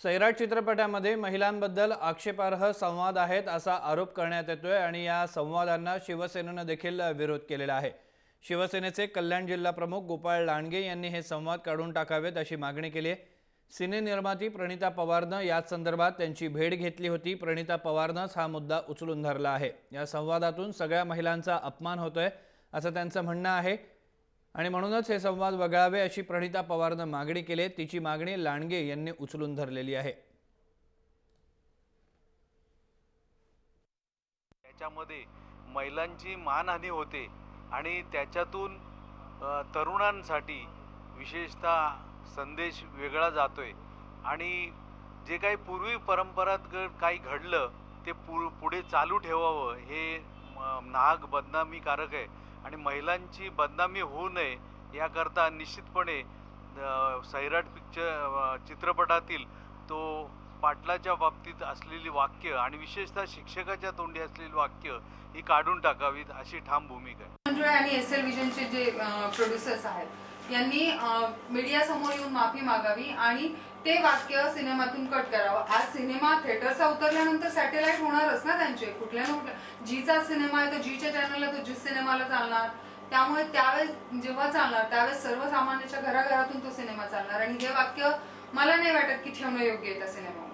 सैराट चित्रपटामध्ये महिलांबद्दल आक्षेपार्ह संवाद आहेत असा आरोप करण्यात येतोय आणि या संवादांना शिवसेनेने देखील विरोध केलेला आहे। शिवसेनेचे कल्याण जिल्हा प्रमुख गोपाळ लांडगे यांनी हे संवाद काढून टाकावेत अशी मागणी केली आहे। सिने निर्माती प्रणिता पवारने याच संदर्भात त्यांची भेट घेतली होती। प्रणिता पवारनेच हा मुद्दा उचलून धरला आहे। या संवादातून सगळ्या महिलांचा अपमान होतोय असं त्यांचं म्हणणं आहे आणि म्हणूनच हे संवाद वगळावे अशी प्रणिता पवारने मागणी केली। तिची मागणी लांडगे यांनी उचलून धरलेली आहे। त्याच्यामध्ये महिलांची मानहानी होते आणि त्याच्यातून तरुणांसाठी विशेषतः संदेश वेगळा जातोय आणि जे काही पूर्वी परंपरागत काही घडलं ते पुढे चालू ठेवावं हे नाहक बदनामीकारक आहे आणि महिलांची बदनामी होऊ नये याकरता निश्चितपणे सैराट चित्रपटातील तो पाटलाच्या बाबतीत असलेली वाक्य आणि विशेषतः शिक्षकाच्या तोंडी असलेली वाक्य ही काढून टाकावीत अशी ठाम भूमिका आहे। आणि एसएल विजनचे जे प्रोड्युसर्स आहेत यांनी मीडिया समोर येऊन माफी मागावी आणि ते वाक्य सिनेमातून कट करावं। आज सिनेमा थिएटरचा उतरल्यानंतर सॅटेलाइट होणारच ना त्यांचे, कुठल्या ना कुठल्या जीचा सिनेमा आहे तर जीच्या चॅनलला तो जी सिनेमाला चालणार, त्यामुळे त्यावेळेस जेव्हा चालणार त्यावेळेस सर्वसामान्यांच्या घराघरातून तो सिनेमा चालणार आणि हे वाक्य मला नाही वाटत की ठेवणं योग्य आहे त्या सिनेमा।